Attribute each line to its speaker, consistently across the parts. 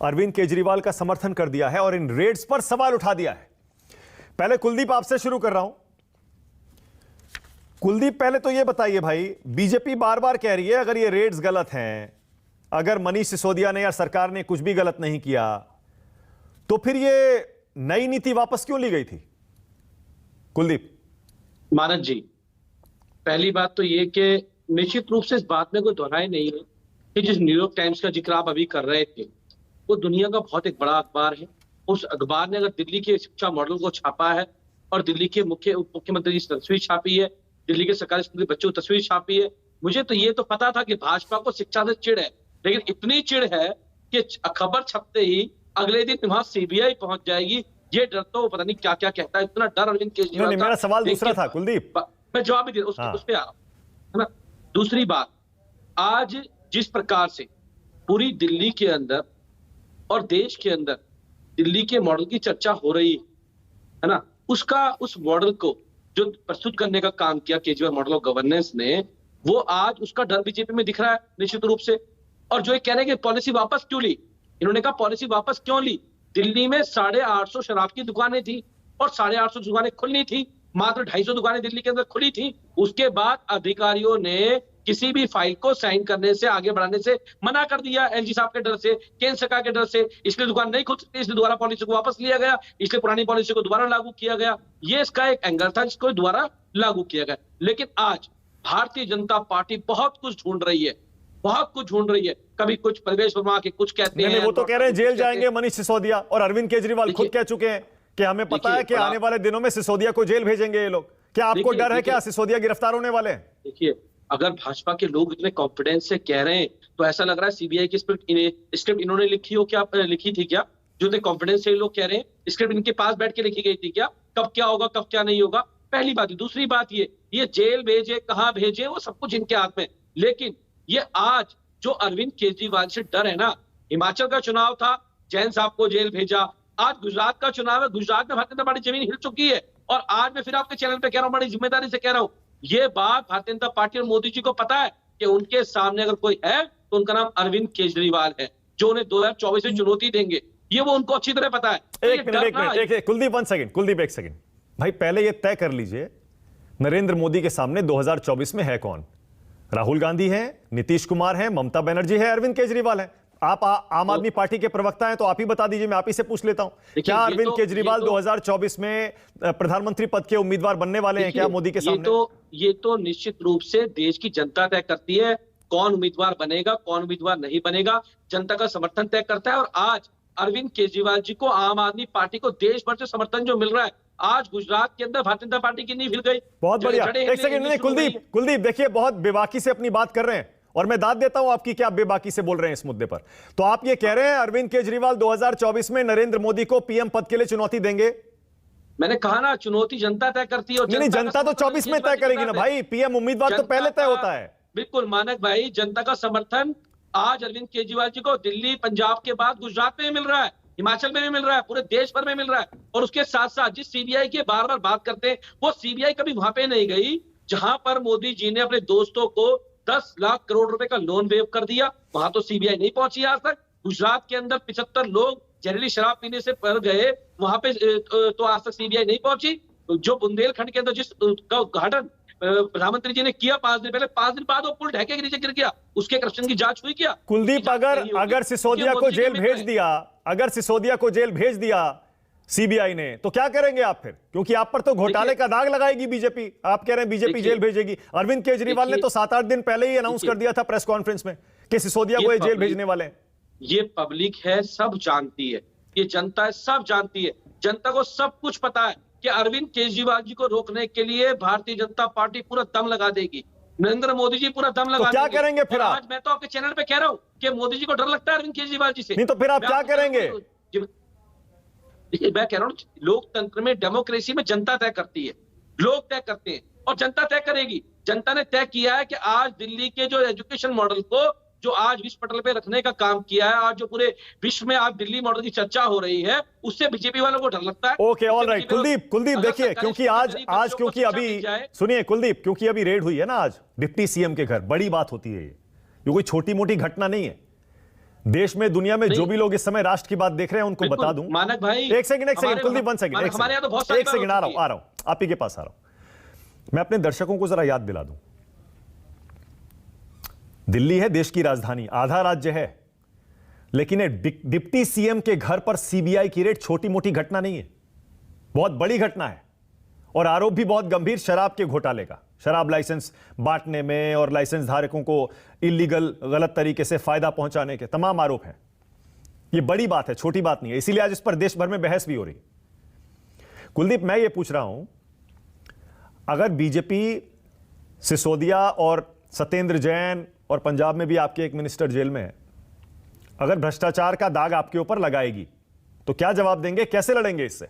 Speaker 1: अरविंद केजरीवाल का समर्थन कर दिया है और इन रेड्स पर सवाल उठा दिया है। पहले कुलदीप आपसे शुरू कर रहा हूं। कुलदीप, पहले तो यह बताइए भाई, बीजेपी बार बार कह रही है अगर ये रेड्स गलत हैं, अगर मनीष सिसोदिया ने या सरकार ने कुछ भी गलत नहीं किया, तो फिर ये नई नीति वापस क्यों ली गई थी? कुलदीप।
Speaker 2: मानस जी, पहली बात तो ये कि निश्चित रूप से इस बात में कोई दोहराई नहीं है कि जिस न्यूयॉर्क टाइम्स का जिक्र आप अभी कर रहे थे वो दुनिया का बहुत एक बड़ा अखबार है। उस अखबार ने अगर दिल्ली के शिक्षा मॉडल को छापा है और दिल्ली के मुख्यमंत्री की तस्वीर छापी है, दिल्ली के सरकारी स्कूल के बच्चों की तस्वीर छापी है, मुझे तो ये तो पता था कि भाजपा को शिक्षा से चिढ़ है, लेकिन इतनी चिढ़ है कि खबर छपते ही अगले दिन वहां सीबीआई पहुंच जाएगी। ये डर तो पता नहीं क्या क्या कहता है, इतना डर अरविंद केजरीवाल का।
Speaker 1: मेरा सवाल दूसरा था कुलदीप,
Speaker 2: मैं जवाब भी दे उस पे आ रहा हूं, है ना। दूसरी बात, आज जिस प्रकार से पूरी दिल्ली के अंदर और देश के अंदर दिल्ली के मॉडल की चर्चा हो रही है ना, उस मॉडल को जो प्रस्तुत करने का काम किया केजरीवाल मॉडल ऑफ गवर्नेंस ने, वो आज उसका डर बीजेपी में दिख रहा है निश्चित रूप से। और जो ये कह रहे हैं कि पॉलिसी वापस क्यों ली, इन्होंने कहा पॉलिसी वापस क्यों ली? दिल्ली में 850 शराब की दुकानें थी और 850 दुकानें खुलनी थी, मात्र 250 दुकानें दिल्ली के अंदर खुली थी। उसके बाद अधिकारियों ने किसी भी फाइल को साइन करने से, आगे बढ़ाने से मना कर दिया, एलजी साहब के डर से, केंद्र सरकार के डर से। इसलिए दुकान नहीं खुल सकती, इसलिए दोबारा पॉलिसी को वापस लिया गया, इसलिए पुरानी पॉलिसी को दोबारा लागू किया गया। ये इसका एक एंगल था जिसको दोबारा लागू किया गया। लेकिन आज भारतीय जनता पार्टी बहुत कुछ ढूंढ रही है, बहुत कुछ ढूंढ रही है। कभी कुछ प्रवेश वर्मा के कुछ कहते हैं,
Speaker 1: वो तो कह रहे हैं जेल जाएंगे मनीष सिसोदिया, और अरविंद केजरीवाल खुद कह चुके हैं कि हमें पता है कि आने वाले दिनों में सिसोदिया को जेल भेजेंगे ये लोग। क्या आपको डर है क्या सिसोदिया गिरफ्तार होने वाले हैं?
Speaker 2: देखिए, अगर भाजपा के लोग इतने कॉन्फिडेंस से कह रहे हैं तो ऐसा लग रहा है सीबीआई की स्क्रिप्ट इन्होंने लिखी थी क्या? जो इतने कॉन्फिडेंस से लोग कह रहे हैं स्क्रिप्ट इनके पास बैठ के लिखी गई थी क्या? कब क्या होगा, कब क्या नहीं होगा, पहली बात। दूसरी बात, ये जेल भेजे, कहां भेजे, वो सब कुछ इनके हाथ में। लेकिन ये आज जो अरविंद केजरीवाल से डर है ना, हिमाचल का चुनाव था, जैन साहब को जेल भेजा, आज गुजरात का चुनाव है, गुजरात में भारतीय जनता पार्टी जमीन हिल चुकी है। और आज मैं फिर आपके चैनल पे कह रहा हूं, बड़ी जिम्मेदारी से कह रहा हूं, ये बात भारतीय जनता पार्टी और मोदी जी को पता है कि उनके सामने अगर कोई है तो उनका नाम अरविंद केजरीवाल है, जो उन्हें 2024 में चुनौती देंगे। ये वो उनको अच्छी तरह पता है।
Speaker 1: एक minute, Kuldeep 1 second, Kuldeep 1 second भाई, पहले ये तय कर लीजिए नरेंद्र मोदी के सामने 2024 में है कौन? राहुल गांधी है, नीतीश कुमार है, ममता बनर्जी है, अरविंद केजरीवाल है। आप आम आदमी पार्टी के प्रवक्ता हैं तो आप ही बता दीजिए, मैं आप ही से पूछ लेता हूं, क्या अरविंद केजरीवाल 2024 में प्रधानमंत्री पद के उम्मीदवार बनने वाले हैं क्या मोदी के सामने?
Speaker 2: ये तो निश्चित रूप से देश की जनता तय करती है कौन उम्मीदवार बनेगा, कौन उम्मीदवार नहीं बनेगा। जनता का समर्थन तय करता है। और आज अरविंद केजरीवाल जी को, आम आदमी पार्टी को देश भर से समर्थन जो मिल रहा है, आज गुजरात के अंदर भारतीय जनता पार्टी की नींव हिल गई।
Speaker 1: बहुत बढ़िया। एक सेकंड, कुलदीप देखिए, बहुत बेबाकी से अपनी बात कर रहे हैं और मैं दाद देता हूं आपकी कि आप बेबाकी से बोल रहे हैं इस मुद्दे पर। तो आप ये कह रहे हैं अरविंद केजरीवाल 2024 में नरेंद्र मोदी को पीएम पद के लिए चुनौती देंगे?
Speaker 2: मैंने कहा ना, चुनौती जनता तय करती है।
Speaker 1: नहीं, जनता तो 24 में तय करेगी ना भाई, पीएम उम्मीदवार तो पहले तय होता है।
Speaker 2: बिल्कुल मानक भाई, जनता का समर्थन आज अरविंद केजरीवाल जी को दिल्ली, पंजाब के बाद गुजरात में मिल रहा है, हिमाचल में भी मिल रहा है, पूरे देश भर में मिल रहा है। और उसके साथ साथ जिस सीबीआई की बार बार बात करते हैं, वो सीबीआई कभी वहां पे नहीं गई जहां पर मोदी जी ने अपने दोस्तों को 10 लाख करोड़ रुपए का लोन वेव कर दिया, वहां तो सीबीआई नहीं पहुंची आज तक। गुजरात के अंदर 75 लोग जहरीली शराब पीने से मर गए, वहां पे तो आज तक सीबीआई नहीं पहुंची। जो बुंदेलखंड के अंदर जिस का उद्घाटन प्रधानमंत्री जी ने किया 5 दिन पहले, 5 दिन बाद वो पुल ढके के नीचे गिर गया, उसके करप्शन की जांच हुई क्या?
Speaker 1: कुलदीप, अगर सिसोदिया को जेल भेज दिया, अगर सिसोदिया को जेल भेज दिया सीबीआई ने, तो क्या करेंगे आप फिर? क्योंकि आप पर तो घोटाले का दाग लगाएगी बीजेपी। आप कह रहे हैं बीजेपी जेल भेजेगी। अरविंद केजरीवाल ने तो 7-8 दिन पहले ही अनाउंस कर दिया था प्रेस कॉन्फ्रेंस में कि सिसोदिया को जेल भेजने वाले हैं।
Speaker 2: ये पब्लिक है, सब जानती है, ये जनता है, सब जानती है। जनता को सब कुछ पता है कि अरविंद केजरीवाल जी को रोकने के लिए भारतीय जनता पार्टी पूरा दम लगा देगी, नरेंद्र मोदी जी पूरा दम लगा
Speaker 1: देंगे। क्या करेंगे फिर आप?
Speaker 2: आज मैं तो आपके चैनल पे कह रहा हूं कि मोदी जी को डर लगता है अरविंद केजरीवाल जी से।
Speaker 1: नहीं तो फिर आप क्या करेंगे?
Speaker 2: मैं कह रहा हूं, लोकतंत्र में, डेमोक्रेसी में जनता तय करती है, लोग तय करते हैं और जनता तय करेगी। जनता ने तय किया है कि आज दिल्ली के जो एजुकेशन मॉडल को, जो आज विश्व पटल पे रखने का काम किया है, आज जो पूरे विश्व में आज दिल्ली मॉडल की चर्चा हो रही है, उससे बीजेपी वालों को डर लगता है।
Speaker 1: Okay, all right. कुलदीप देखिए, क्योंकि आज क्योंकि अभी सुनिए कुलदीप, क्योंकि अभी रेड हुई है ना आज डिप्टी सीएम के घर, बड़ी बात होती है ये कोई छोटी मोटी घटना नहीं है। देश में दुनिया में जो भी लोग इस समय राष्ट्र की बात देख रहे हैं उनको
Speaker 2: बिल्कुल,
Speaker 1: बता दूं।
Speaker 2: मानक भाई
Speaker 1: एक सेकंड कुलदीप, 1 सेकंड,
Speaker 2: हमारे यहाँ तो बहुत सारी
Speaker 1: एक सेकंड, आ रहा हूं आप ही के पास आ रहा हूं। मैं अपने दर्शकों को जरा याद दिला दूं, दिल्ली है देश की राजधानी, आधा राज्य है, लेकिन डिप्टी सीएम के घर पर सीबीआई की रेड छोटी मोटी घटना नहीं है, बहुत बड़ी घटना है। और आरोप भी बहुत गंभीर, शराब के घोटाले का, शराब लाइसेंस बांटने में और लाइसेंस धारकों को इलीगल गलत तरीके से फायदा पहुंचाने के तमाम आरोप हैं। यह बड़ी बात है, छोटी बात नहीं है, इसीलिए आज इस पर देश भर में बहस भी हो रही। कुलदीप, मैं ये पूछ रहा हूं, अगर बीजेपी सिसोदिया और सत्येंद्र जैन और पंजाब में भी आपके एक मिनिस्टर जेल में है, अगर भ्रष्टाचार का दाग आपके ऊपर लगाएगी तो क्या जवाब देंगे, कैसे लड़ेंगे इससे?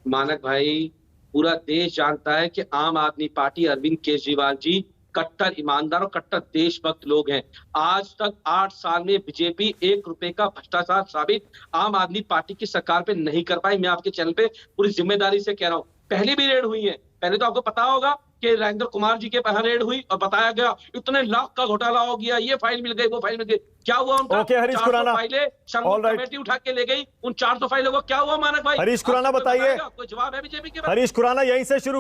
Speaker 2: मानक भाई, पूरा देश जानता है कि आम आदमी पार्टी, अरविंद केजरीवाल जी कट्टर ईमानदार और कट्टर देशभक्त लोग हैं। आज तक 8 साल में बीजेपी 1 रुपए का भ्रष्टाचार साबित आम आदमी पार्टी की सरकार पे नहीं कर पाई। मैं आपके चैनल पे पूरी जिम्मेदारी से कह रहा हूं, पहले भी रेड हुई है। पहले तो आपको पता होगा कि राजेंद्र कुमार जी के यहाँ रेड हुई और बताया गया इतने लाख का घोटाला हो गया, ये फाइल मिल गई, वो फाइल मिल गई। क्या हुआ उनका?
Speaker 1: ओके, हरीश खुराना,
Speaker 2: फाइलें कमेटी उठा के ले गई, उन 400 फाइलों को क्या हुआ मानक भाई?
Speaker 1: हरीश खुराना बताइए,
Speaker 2: कोई जवाब है बीजेपी के?
Speaker 1: हरीश खुराना यहीं से शुरू